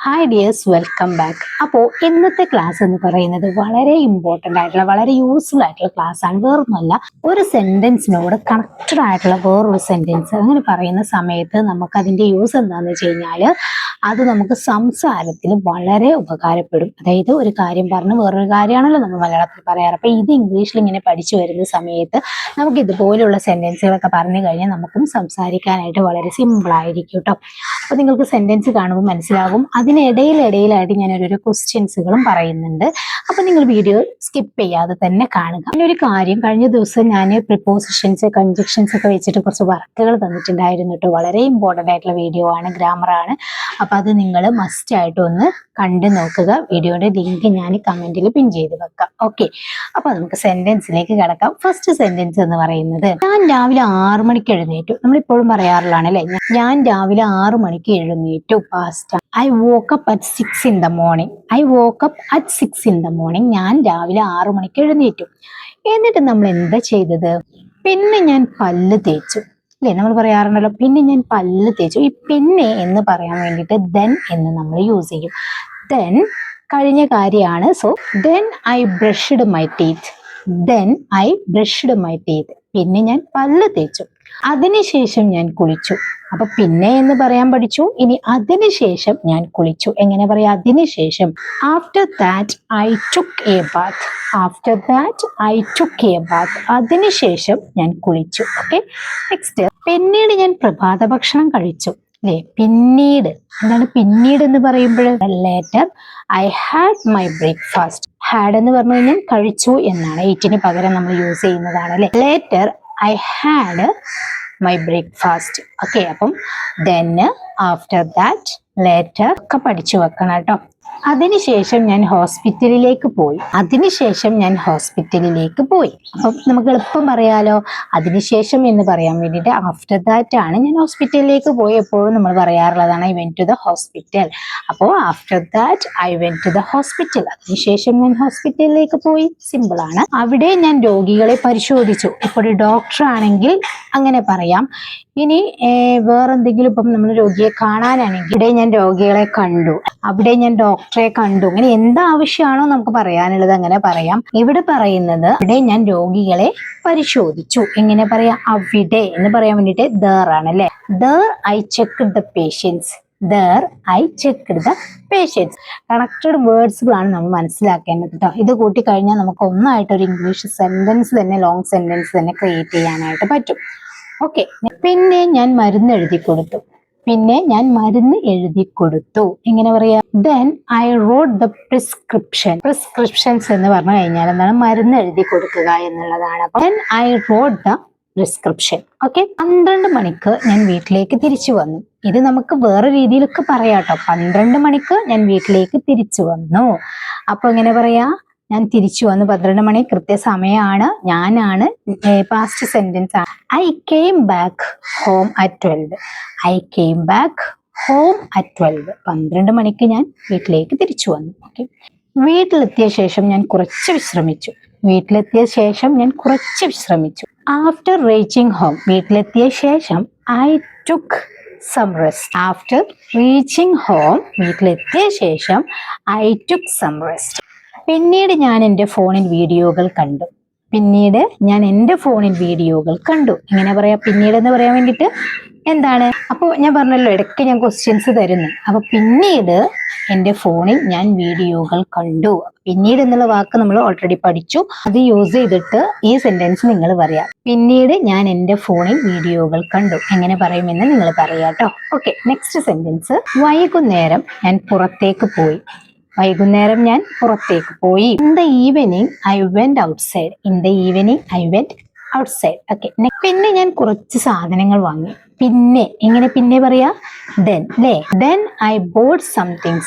Hi dears, welcome back. അപ്പോൾ ഇന്നത്തെ class എന്ന് പറയുന്നത് വളരെ ഇമ്പോർട്ടൻ്റ് ആയിട്ടുള്ള വളരെ യൂസ്ഫുൾ ആയിട്ടുള്ള ക്ലാസ് ആണ്. വേറൊന്നുമല്ല, ഒരു സെന്റൻസിനോട് കണക്റ്റഡ് ആയിട്ടുള്ള വേറൊരു സെന്റൻസ് അങ്ങനെ പറയുന്ന സമയത്ത് നമുക്ക് അതിൻ്റെ യൂസ് എന്താണെന്ന് വെച്ച് കഴിഞ്ഞാൽ അത് നമുക്ക് സംസാരത്തിൽ വളരെ ഉപകാരപ്പെടും. അതായത് ഒരു കാര്യം പറഞ്ഞ് വേറൊരു കാര്യമാണല്ലോ നമ്മൾ മലയാളത്തിൽ പറയാറ്. അപ്പോൾ ഇത് ഇംഗ്ലീഷിൽ ഇങ്ങനെ പഠിച്ചു വരുന്ന സമയത്ത് നമുക്ക് ഇതുപോലെയുള്ള സെന്റൻസുകളൊക്കെ പറഞ്ഞു കഴിഞ്ഞാൽ നമുക്കും സംസാരിക്കാനായിട്ട് വളരെ സിമ്പിൾ ആയിരിക്കും കേട്ടോ. അപ്പോൾ നിങ്ങൾക്ക് സെന്റൻസ് കാണുമ്പോൾ മനസ്സിലാകും. അതിനിടയിലായിട്ട് ഞാൻ ഓരോ ക്വസ്റ്റ്യൻസുകളും പറയുന്നുണ്ട്. അപ്പൊ നിങ്ങൾ വീഡിയോ സ്കിപ്പ് ചെയ്യാതെ തന്നെ കാണുക. ഒരു കാര്യം, കഴിഞ്ഞ ദിവസം ഞാൻ പ്രിപ്പോസിഷൻസ് കൺജക്ഷൻസ് ഒക്കെ വെച്ചിട്ട് കുറച്ച് വർക്കുകൾ തന്നിട്ടുണ്ടായിരുന്നു കേട്ടോ. വളരെ ഇമ്പോർട്ടൻ്റ് ആയിട്ടുള്ള വീഡിയോ ആണ്, ഗ്രാമറാണ്. അപ്പൊ അത് നിങ്ങൾ മസ്റ്റ് ആയിട്ട് ഒന്ന് കണ്ടു നോക്കുക. വീഡിയോയുടെ ലിങ്ക് ഞാൻ കമന്റിൽ പിൻ ചെയ്ത് വെക്കാം. ഓക്കെ, അപ്പൊ നമുക്ക് സെന്റൻസിലേക്ക് കിടക്കാം. ഫസ്റ്റ് സെന്റൻസ് എന്ന് പറയുന്നത്, ഞാൻ രാവിലെ 6 മണിക്ക് എഴുന്നേറ്റു. നമ്മളിപ്പോഴും പറയാറുള്ളതാണ് അല്ലെ, ഞാൻ രാവിലെ 6 മണിക്ക് എഴുന്നേറ്റു. Past I woke up at 6 in the morning. I woke up at 6 in the morning. ഞാൻ രാവിലെ 6 മണിക്ക് എഴുന്നേറ്റു. എന്നിട്ട് നമ്മൾ എന്താ ചെയ്തത്? പിന്നെ ഞാൻ പല്ല് തേച്ചു അല്ലേ? നമ്മൾ പറയാറുണ്ടല്ലോ പിന്നെ ഞാൻ പല്ല് തേച്ചു. ഈ പിന്നെ എന്ന് പറയാൻ വേണ്ടിയിട്ട് then എന്ന് നമ്മൾ യൂസ് ചെയ്യും. then കഴിഞ്ഞ കാര്യമാണ്. So then I brushed my teeth. then I brushed my teeth. പിന്നെ ഞാൻ പല്ല് തേച്ചു. അതിനുശേഷം ഞാൻ കുളിച്ചു. അപ്പൊ പിന്നെ എന്ന് പറയാൻ പഠിച്ചു. ഇനി അതിനുശേഷം ഞാൻ കുളിച്ചു. എങ്ങനെ പറയാ? അതിനുശേഷം after that I took a bath. After that I took a bath. അതിനുശേഷം ഞാൻ കുളിച്ചു. ഓക്കെ, നെക്സ്റ്റ്, പിന്നീട് ഞാൻ പ്രഭാത ഭക്ഷണം കഴിച്ചു അല്ലേ? പിന്നീട് എന്താണ് പിന്നീട് എന്ന് പറയുമ്പോൾ? Later I had my breakfast. Had എന്ന് പറഞ്ഞു കഴിഞ്ഞാൽ കഴിച്ചു എന്നാണ്. എയ്റ്റിന് പകരം നമ്മൾ യൂസ് ചെയ്യുന്നതാണ് അല്ലെ. Later I had my breakfast. Okay, അപ്പം then, ആഫ്റ്റർ ദാറ്റ്, ലേറ്റർ ഒക്കെ പഠിച്ചു വെക്കണം കേട്ടോ. അതിനുശേഷം ഞാൻ ഹോസ്പിറ്റലിലേക്ക് പോയി. അതിനുശേഷം ഞാൻ ഹോസ്പിറ്റലിലേക്ക് പോയി. അപ്പം നമുക്ക് എളുപ്പം പറയാലോ. അതിനുശേഷം എന്ന് പറയാൻ വേണ്ടിയിട്ട് ആഫ്റ്റർ ദാറ്റ് ആണ് ഞാൻ ഹോസ്പിറ്റലിലേക്ക് പോയി. എപ്പോഴും നമ്മൾ പറയാറുള്ളതാണ് I went to the hospital. അപ്പോൾ after that I went to the hospital. അതിനുശേഷം ഞാൻ ഹോസ്പിറ്റലിലേക്ക് പോയി. സിമ്പിൾ ആണ്. അവിടെ ഞാൻ രോഗികളെ പരിശോധിച്ചു. ഇപ്പോൾ ഒരു ഡോക്ടർ ആണെങ്കിൽ അങ്ങനെ പറയാം. ഇനി വേറെന്തെങ്കിലും, ഇപ്പം നമ്മൾ രോഗിയെ കാണാനാണെങ്കിൽ ഇവിടെ ഞാൻ രോഗികളെ കണ്ടു, അവിടെ ഞാൻ ഡോക്ടറെ കണ്ടു. അങ്ങനെ എന്താവശ്യമാണോ നമുക്ക് പറയാനുള്ളത് അങ്ങനെ പറയാം. ഇവിടെ പറയുന്നത് ഇവിടെ ഞാൻ രോഗികളെ പരിശോധിച്ചു. എങ്ങനെ പറയാം? അവിടെ എന്ന് പറയാൻ വേണ്ടിയിട്ട് there ആണ് അല്ലെ. there I checked the patients. there I checked the patients. Connected വേർഡ്സുകളാണ് നമ്മൾ മനസ്സിലാക്കേണ്ടത് കേട്ടോ. ഇത് കൂട്ടിക്കഴിഞ്ഞാൽ നമുക്ക് ഒന്നായിട്ട് ഒരു ഇംഗ്ലീഷ് സെന്റൻസ് തന്നെ, ലോങ് സെന്റൻസ് തന്നെ ക്രിയേറ്റ് ചെയ്യാനായിട്ട് പറ്റും. ഓക്കെ, പിന്നെ ഞാൻ മരുന്ന് എഴുതി കൊടുത്തു. പിന്നെ ഞാൻ മരുന്ന് എഴുതി കൊടുത്തു. എങ്ങനെ പറയാ? then I wrote the prescription. Prescriptions എന്ന് പറഞ്ഞു കഴിഞ്ഞാൽ എന്താണ്? മരുന്ന് എഴുതി കൊടുക്കുക എന്നുള്ളതാണ്. then I wrote the prescription. Okay, 12 മണിക്ക് ഞാൻ വീട്ടിലേക്ക് തിരിച്ചു വന്നു. ഇത് നമുക്ക് വേറെ രീതിയിലൊക്കെ പറയാട്ടോ. 12 മണിക്ക് ഞാൻ വീട്ടിലേക്ക് തിരിച്ചു വന്നു. അപ്പൊ എങ്ങനെ പറയാ? ഞാൻ തിരിച്ചു വന്നു. 12 മണി കൃത്യസമയമാണ്. ഞാനാണ്, പാസ്റ്റ് സെന്റൻസ് ആണ്. I came back home at 12. I came back home at 12. 12 മണിക്ക് ഞാൻ വീട്ടിലേക്ക് തിരിച്ചു വന്നു. ഓക്കെ, വീട്ടിലെത്തിയ ശേഷം ഞാൻ കുറച്ച് വിശ്രമിച്ചു. വീട്ടിലെത്തിയ ശേഷം ഞാൻ കുറച്ച് വിശ്രമിച്ചു. After reaching home. വീട്ടിലെത്തിയ ശേഷം I took some rest. After reaching home. വീട്ടിലെത്തിയ ശേഷം ഐ ടുക്ക് സം റെസ്റ്റ്. പിന്നീട് ഞാൻ എൻ്റെ ഫോണിൽ വീഡിയോകൾ കണ്ടു. പിന്നീട് ഞാൻ എൻ്റെ ഫോണിൽ വീഡിയോകൾ കണ്ടു. എങ്ങനെ പറയാ? പിന്നീട് എന്ന് പറയാൻ വേണ്ടിയിട്ട് എന്താണ്? അപ്പോൾ ഞാൻ പറഞ്ഞല്ലോ ഇടയ്ക്ക് ഞാൻ ക്വസ്റ്റ്യൻസ് തരുന്നു. അപ്പൊ പിന്നീട് എൻ്റെ ഫോണിൽ ഞാൻ വീഡിയോകൾ കണ്ടു. പിന്നീട് എന്നുള്ള വാക്ക് നമ്മൾ ഓൾറെഡി പഠിച്ചു. അത് യൂസ് ചെയ്തിട്ട് ഈ സെന്റൻസ് നിങ്ങൾ പറയാം. പിന്നീട് ഞാൻ എൻ്റെ ഫോണിൽ വീഡിയോകൾ കണ്ടു. എങ്ങനെ പറയുമെന്ന് നിങ്ങൾ പറയാട്ടോ. ഓക്കെ, നെക്സ്റ്റ് സെന്റൻസ്, വൈകുന്നേരം ഞാൻ പുറത്തേക്ക് പോയി. വൈകുന്നേരം ഞാൻ പുറത്തേക്ക് പോയി. In the evening I went outside. In the evening I went outside. Okay, പിന്നെ ഞാൻ കുറച്ച് സാധനങ്ങൾ വാങ്ങി. പിന്നെ എങ്ങനെ പിന്നെ പറയാ? then അല്ലേ. then I bought some things.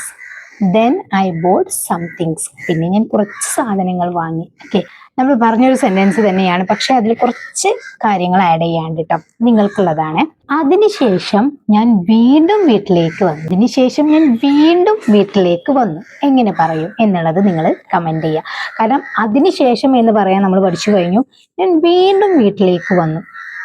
then I bought some things. പിന്നെ ഞാൻ കുറച്ച് സാധനങ്ങൾ വാങ്ങി. ഓക്കെ, നമ്മൾ പറഞ്ഞൊരു സെന്റൻസ് തന്നെയാണ്, പക്ഷെ അതിൽ കുറച്ച് കാര്യങ്ങൾ ആഡ് ചെയ്യാണ്ട് കേട്ടോ, നിങ്ങൾക്കുള്ളതാണ്. അതിനുശേഷം ഞാൻ വീണ്ടും വീട്ടിലേക്ക് വന്നു. അതിനുശേഷം ഞാൻ വീണ്ടും വീട്ടിലേക്ക് വന്നു. എങ്ങനെ പറയും എന്നുള്ളത് നിങ്ങൾ കമന്റ് ചെയ്യുക. കാരണം അതിനുശേഷം എന്ന് പറയാൻ നമ്മൾ പഠിച്ചു കഴിഞ്ഞു. ഞാൻ വീണ്ടും വീട്ടിലേക്ക് വന്നു.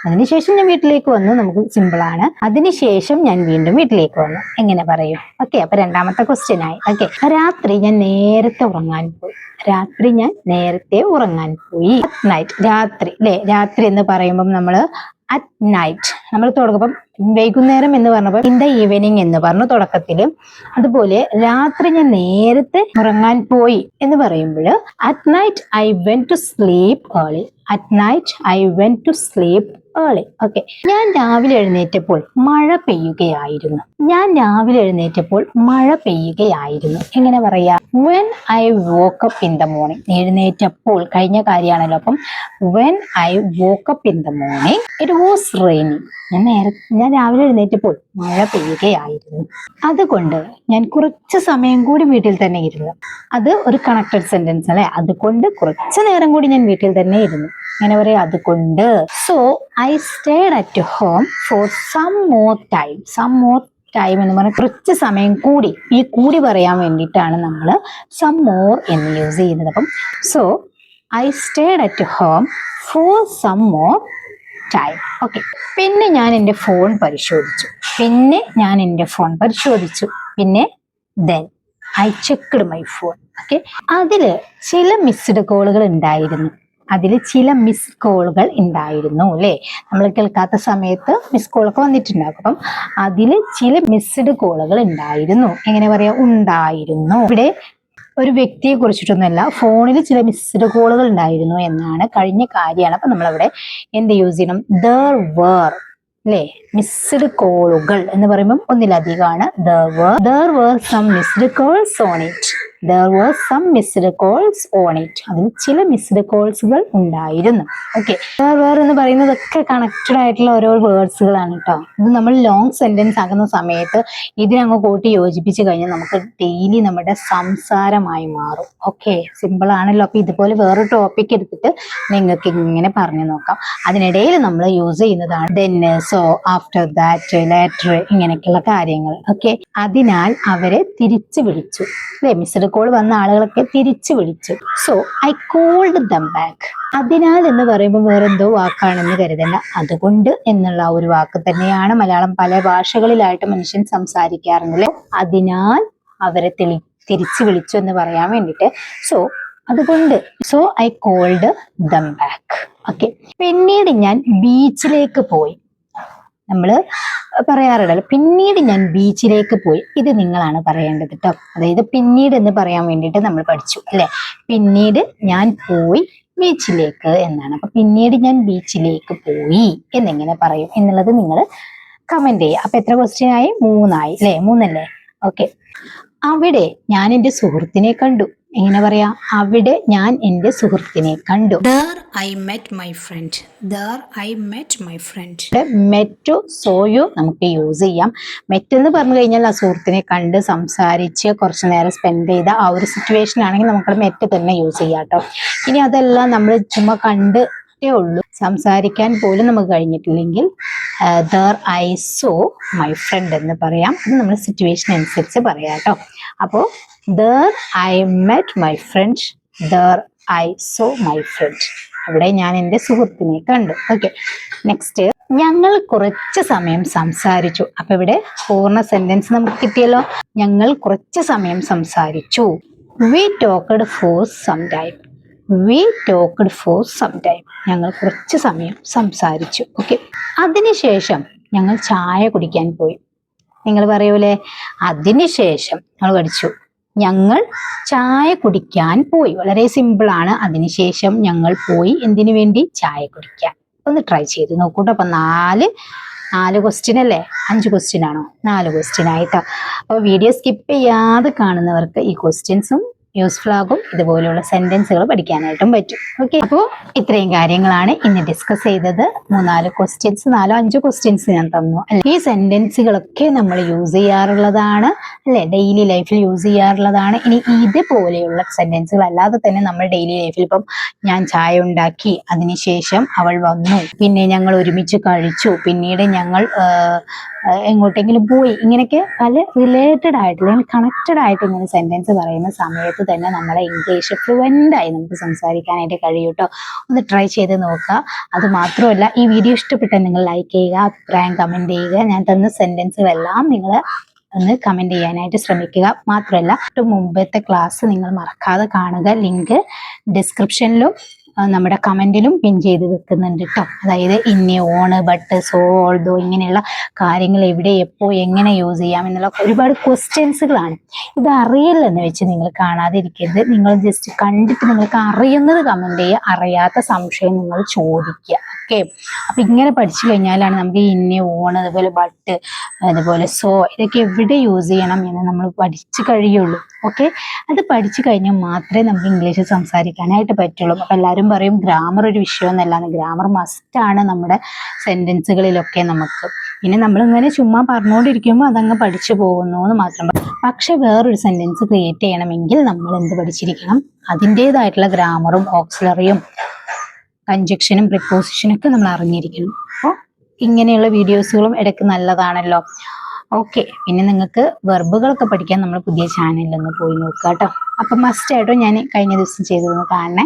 അതിനുശേഷം ഞാൻ വീട്ടിലേക്ക് വന്നു. നമുക്ക് സിമ്പിൾ ആണ്. അതിനുശേഷം ഞാൻ വീണ്ടും വീട്ടിലേക്ക് വന്നു. എങ്ങനെ പറയും? ഓക്കെ, അപ്പൊ രണ്ടാമത്തെ ക്വസ്റ്റ്യൻ ആയി. ഓക്കെ, രാത്രി ഞാൻ നേരത്തെ ഉറങ്ങാൻ പോയി. രാത്രി ഞാൻ നേരത്തെ ഉറങ്ങാൻ പോയി. അറ്റ് നൈറ്റ്, രാത്രി അല്ലെ. രാത്രി എന്ന് പറയുമ്പോൾ നമ്മള് അറ്റ് നൈറ്റ് നമ്മൾ തുടങ്ങുമ്പം വൈകുന്നേരം എന്ന് പറഞ്ഞപ്പോൾ ഇൻ ദ ഈവനിങ് എന്ന് പറഞ്ഞു തുടക്കത്തില്. അതുപോലെ രാത്രി ഞാൻ നേരത്തെ ഉറങ്ങാൻ പോയി എന്ന് പറയുമ്പോൾ at night I went to sleep early. At night I went to sleep early. Okay, ഞാൻ രാവിലെ എഴുന്നേറ്റപ്പോൾ മഴ പെയ്യുകയായിരുന്നു. ഞാൻ രാവിലെ എഴുന്നേറ്റപ്പോൾ മഴ പെയ്യുകയായിരുന്നു. എങ്ങനെ പറയാ? When I woke up in the morning. എഴുന്നേറ്റപ്പോൾ കഴിഞ്ഞ കാര്യമാണല്ലോ. അപ്പം when I woke up in the morning it was raining. ഞാൻ രാവിലെ എഴുന്നേറ്റപ്പോൾ മഴ പെയ്യുകയായിരുന്നു. അതുകൊണ്ട് ഞാൻ കുറച്ച് സമയം കൂടി വീട്ടിൽ തന്നെ ഇരുന്നു. അത് ഒരു കണക്റ്റഡ് സെന്റൻസ് അല്ലെ. അതുകൊണ്ട് കുറച്ചു നേരം കൂടി ഞാൻ വീട്ടിൽ തന്നെ ഇരുന്നു. എങ്ങനെ പറയാ? അതുകൊണ്ട്. So I stayed at home for some more time. Some more time എന്ന് പറഞ്ഞാൽ കുറച്ച് സമയം കൂടി. ഈ കൂടി പറയാൻ വേണ്ടിയിട്ടാണ് നമ്മൾ സം മോർ എന്ന് യൂസ് ചെയ്യുന്നത്. അപ്പം so I stayed at home for some more time. Okay, പിന്നെ ഞാൻ എൻ്റെ ഫോൺ പരിശോധിച്ചു. പിന്നെ then I checked my phone. Okay, അതില് ചില മിസ്ഡ് കോളുകൾ ഉണ്ടായിരുന്നു. അല്ലെ. നമ്മൾ കേൾക്കാത്ത സമയത്ത് മിസ് കോളൊക്കെ വന്നിട്ടുണ്ടാകും. അപ്പം അതിൽ ചില മിസ്ഡ് കോളുകൾ ഉണ്ടായിരുന്നു. എങ്ങനെ പറയാ? ഉണ്ടായിരുന്നു. ഇവിടെ ഒരു വ്യക്തിയെ കുറിച്ചിട്ടൊന്നുമല്ല, ഫോണിൽ ചില മിസ്ഡ് കോളുകൾ ഉണ്ടായിരുന്നു എന്നാണ്. കഴിഞ്ഞ കാര്യമാണ്. അപ്പൊ നമ്മളവിടെ എന്ത് യൂസ് ചെയ്യണം? there were അല്ലെ. മിസ്ഡ് കോളുകൾ എന്ന് പറയുമ്പോൾ ഒന്നിലധികമാണ്. there were some missed calls on it. അതിൽ ചില മിസ്ഡ് കോൾസുകൾ ഉണ്ടായിരുന്നു. ഓക്കെ, എന്ന് പറയുന്നതൊക്കെ കണക്റ്റഡ് ആയിട്ടുള്ള ഓരോ വേർഡ്സുകളാണ് കേട്ടോ. ഇത് നമ്മൾ ലോങ് സെന്റൻസ് ആകുന്ന സമയത്ത് ഇതിനങ്ങ് കൂട്ടി യോജിപ്പിച്ച് കഴിഞ്ഞാൽ നമുക്ക് ഡെയിലി നമ്മുടെ സംസാരമായി മാറും. ഓക്കെ, സിമ്പിൾ ആണല്ലോ. അപ്പൊ ഇതുപോലെ വേറൊരു ടോപ്പിക് എടുത്തിട്ട് നിങ്ങൾക്ക് ഇങ്ങനെ പറഞ്ഞു നോക്കാം. അതിനിടയിൽ നമ്മൾ യൂസ് ചെയ്യുന്നതാണ് then, so, after that, later ഇങ്ങനെയൊക്കെയുള്ള കാര്യങ്ങൾ. ഓക്കെ, അതിനാൽ അവരെ തിരിച്ചു വിളിച്ചു അല്ലെ. മിസ്ഡ് കോൾ വന്ന ആളുകളൊക്കെ തിരിച്ചു വിളിച്ചു. So I called them back. അതിനാൽ എന്ന് പറയുമ്പോൾ വേറെന്തോ വാക്കാണെന്ന് കരുതണ്ട. അതുകൊണ്ട് എന്നുള്ള ഒരു വാക്ക് തന്നെയാണ്. മലയാളം പല ഭാഷകളിലായിട്ട് മനുഷ്യൻ സംസാരിക്കാറുണ്ടല്ലോ. അതിനാൽ അവരെ തിരിച്ചു വിളിച്ചു എന്ന് പറയാൻ വേണ്ടിയിട്ട് അതുകൊണ്ട് I called them back. Okay, പിന്നീട് ഞാൻ ബീച്ചിലേക്ക് പോയി. നമ്മൾ പറയാറുണ്ടല്ലോ, പിന്നീട് ഞാൻ ബീച്ചിലേക്ക് പോയി. ഇത് നിങ്ങളാണ് പറയേണ്ടത് കേട്ടോ. അതായത് പിന്നീട് എന്ന് പറയാൻ വേണ്ടിയിട്ട് നമ്മൾ പഠിച്ചു അല്ലെ. പിന്നീട് ഞാൻ പോയി ബീച്ചിലേക്ക് എന്നാണ്. അപ്പൊ പിന്നീട് ഞാൻ ബീച്ചിലേക്ക് പോയി എന്നെങ്ങനെ പറയും എന്നുള്ളത് നിങ്ങൾ കമന്റ് ചെയ്യുക. അപ്പൊ എത്ര ക്വസ്റ്റ്യൻ ആയി? 3 ആയി അല്ലെ. 3 അല്ലേ? ഓക്കെ, അവിടെ ഞാൻ എൻ്റെ സുഹൃത്തിനെ കണ്ടു. എങ്ങനെ പറയാ? അവിടെ ഞാൻ എൻ്റെ സുഹൃത്തിനെ കണ്ടു. There I met my friend. മെറ്റു സോയു നമുക്ക് യൂസ് ചെയ്യാം. മെറ്റ് എന്ന് പറഞ്ഞു കഴിഞ്ഞാൽ ആ സുഹൃത്തിനെ കണ്ട് സംസാരിച്ച് കുറച്ചു നേരം സ്പെൻഡ് ചെയ്ത ആ ഒരു സിറ്റുവേഷൻ ആണെങ്കിൽ നമുക്ക് മെറ്റ് തന്നെ യൂസ് ചെയ്യാം കേട്ടോ. ഇനി അതെല്ലാം നമ്മൾ ചുമ്മാ കണ്ടേ ഉള്ളൂ, സംസാരിക്കാൻ പോലും നമുക്ക് കഴിഞ്ഞിട്ടില്ലെങ്കിൽ there I saw my friend എന്ന് പറയാം. അത് നമ്മൾ സിറ്റുവേഷൻ അനുസരിച്ച് പറയാം കേട്ടോ. അപ്പോൾ there I met my friend, there I saw my friend. അവിടെ ഞാൻ എൻ്റെ സുഹൃത്തിനെ കണ്ടു. ഓക്കെ, നെക്സ്റ്റ് ഞങ്ങൾ കുറച്ച് സമയം സംസാരിച്ചു. അപ്പൊ ഇവിടെ പൂർണ്ണ സെന്റൻസ് നമുക്ക് കിട്ടിയല്ലോ. ഞങ്ങൾ കുറച്ച് സമയം സംസാരിച്ചു. we talked for some time. ഞങ്ങൾ കുറച്ച് സമയം സംസാരിച്ചു. ഓക്കെ, അതിനുശേഷം ഞങ്ങൾ ചായ കുടിക്കാൻ പോയി. നിങ്ങൾ പറയൂലേ, അതിനുശേഷം നമ്മൾ പഠിച്ചു ഞങ്ങൾ ചായ കുടിക്കാൻ പോയി. വളരെ സിമ്പിൾ ആണ്. അതിനുശേഷം ഞങ്ങൾ പോയി എന്തിനു വേണ്ടി? ചായ കുടിക്കാൻ. ഒന്ന് ട്രൈ ചെയ്ത് നോക്കൂട്ടോ. അപ്പൊ 4 ക്വസ്റ്റ്യൻ അല്ലേ? 5 ക്വസ്റ്റ്യൻ ആണോ? 4 ക്വസ്റ്റ്യൻ ആയിട്ടോ. അപ്പൊ വീഡിയോ സ്കിപ്പ് ചെയ്യാതെ കാണുന്നവർക്ക് ഈ ക്വസ്റ്റ്യൻസും യൂസ്ഫുൾ ആകും. ഇതുപോലെയുള്ള സെന്റൻസുകൾ പഠിക്കാനായിട്ടും പറ്റും. ഓക്കെ, അപ്പോൾ ഇത്രയും കാര്യങ്ങളാണ് ഇന്ന് ഡിസ്കസ് ചെയ്തത്. 4 ക്വസ്റ്റ്യൻസ്, 4-5 ക്വസ്റ്റ്യൻസ് ഞാൻ തന്നു അല്ലെ. ഈ സെന്റൻസുകളൊക്കെ നമ്മൾ യൂസ് ചെയ്യാറുള്ളതാണ് അല്ലെ, ഡെയിലി ലൈഫിൽ യൂസ് ചെയ്യാറുള്ളതാണ്. ഇനി ഇതുപോലെയുള്ള സെന്റൻസുകൾ അല്ലാതെ തന്നെ നമ്മൾ ഡെയിലി ലൈഫിൽ ഇപ്പം ഞാൻ ചായ ഉണ്ടാക്കി, അതിനുശേഷം അവൾ വന്നു, പിന്നെ ഞങ്ങൾ ഒരുമിച്ച് കഴിച്ചു, പിന്നീട് ഞങ്ങൾ എങ്ങോട്ടെങ്കിലും പോയി, ഇങ്ങനെയൊക്കെ പല റിലേറ്റഡ് ആയിട്ടുള്ള കണക്റ്റഡ് ആയിട്ട് ഇങ്ങനെ സെന്റൻസ് പറയുന്ന സമയത്ത് സമയത്ത് തന്നെ നമ്മളെ ഇംഗ്ലീഷ് ഫ്ലുവൻ്റ് ആയി നമുക്ക് സംസാരിക്കാനായിട്ട് കഴിയും കേട്ടോ. ഒന്ന് ട്രൈ ചെയ്ത് നോക്കുക. അത് മാത്രമല്ല, ഈ വീഡിയോ ഇഷ്ടപ്പെട്ടാൽ നിങ്ങൾ ലൈക്ക് ചെയ്യുക, അഭിപ്രായം കമൻറ്റ് ചെയ്യുക. ഞാൻ തന്ന സെൻറ്റൻസുകളെല്ലാം നിങ്ങൾ ഒന്ന് കമൻറ്റ് ചെയ്യാനായിട്ട് ശ്രമിക്കുക. മാത്രമല്ല, മുമ്പത്തെ ക്ലാസ് നിങ്ങൾ മറക്കാതെ കാണുക. ലിങ്ക് ഡിസ്ക്രിപ്ഷനിലും നമ്മുടെ കമൻറ്റിലും പിൻ ചെയ്ത് വെക്കുന്നുണ്ട് കേട്ടോ. അതായത് ഇന്ന, ഓണ്, ബട്ട്, സോ, ഓൾദോ ഇങ്ങനെയുള്ള കാര്യങ്ങൾ എവിടെ, എപ്പോൾ, എങ്ങനെ യൂസ് ചെയ്യാം എന്നുള്ള ഒരുപാട് ക്വസ്റ്റ്യൻസുകളാണ്. ഇത് അറിയില്ലെന്ന് വെച്ച് നിങ്ങൾ കാണാതിരിക്കരുത്. നിങ്ങൾ ജസ്റ്റ് കണ്ടിട്ട് നിങ്ങൾക്ക് അറിയുന്നത് കമൻറ്റ് ചെയ്യുക, അറിയാത്ത സംശയം നിങ്ങൾ ചോദിക്കുക. ഓക്കെ, അപ്പം ഇങ്ങനെ പഠിച്ചു കഴിഞ്ഞാലാണ് നമുക്ക് ഇന്ന, ഓണ്, അതുപോലെ ബട്ട്, അതുപോലെ സോ ഇതൊക്കെ എവിടെ യൂസ് ചെയ്യണം എന്ന് നമ്മൾ പഠിച്ചു കഴിയുള്ളൂ. ഓക്കെ, അത് പഠിച്ചു കഴിഞ്ഞാൽ മാത്രമേ നമുക്ക് ഇംഗ്ലീഷ് സംസാരിക്കാനായിട്ട് പറ്റുള്ളൂ. അപ്പം എല്ലാവരും പറയും ഗ്രാമർ ഒരു വിഷയമൊന്നുമല്ലാന്ന്. ഗ്രാമർ മസ്റ്റാണ് നമ്മുടെ സെൻറ്റൻസുകളിലൊക്കെ നമുക്ക്. പിന്നെ നമ്മളിങ്ങനെ ചുമ്മാ പറഞ്ഞുകൊണ്ടിരിക്കുമ്പോൾ അതങ്ങ് പഠിച്ചു പോകുന്നു എന്ന് മാത്രം. പക്ഷെ വേറൊരു സെൻറ്റൻസ് ക്രിയേറ്റ് ചെയ്യണമെങ്കിൽ നമ്മൾ എന്ത് പഠിച്ചിരിക്കണം? അതിൻ്റേതായിട്ടുള്ള ഗ്രാമറും ഓക്സിലറിയും കൺജക്ഷനും പ്രിപ്പോസിഷനും ഒക്കെ നമ്മൾ അറിഞ്ഞിരിക്കണം. അപ്പോൾ ഇങ്ങനെയുള്ള വീഡിയോസുകളും ഇടയ്ക്ക് നല്ലതാണല്ലോ. ഓക്കെ, പിന്നെ നിങ്ങൾക്ക് വെർബുകളൊക്കെ പഠിക്കാൻ നമ്മൾ പുതിയ ചാനലിൽ ഒന്ന് പോയി നോക്കുക കേട്ടോ. അപ്പം മസ്റ്റായിട്ടും ഞാൻ കഴിഞ്ഞ ദിവസം ചെയ്തതൊന്ന് കാണണേ.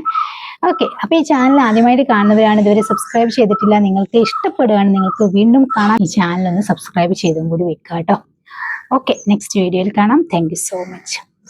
ഓക്കെ, അപ്പോൾ ഈ ചാനൽ ആദ്യമായിട്ട് കാണുന്നവരാണ്, ഇതുവരെ സബ്സ്ക്രൈബ് ചെയ്തിട്ടില്ല, നിങ്ങൾക്ക് ഇഷ്ടപ്പെടുകയാണ്, നിങ്ങൾക്ക് വീണ്ടും കാണാം, ഈ ചാനൽ ഒന്ന് സബ്സ്ക്രൈബ് ചെയ്തും കൂടി വെക്കുക കേട്ടോ. ഓക്കെ, നെക്സ്റ്റ് വീഡിയോയിൽ കാണാം. Thank you so much.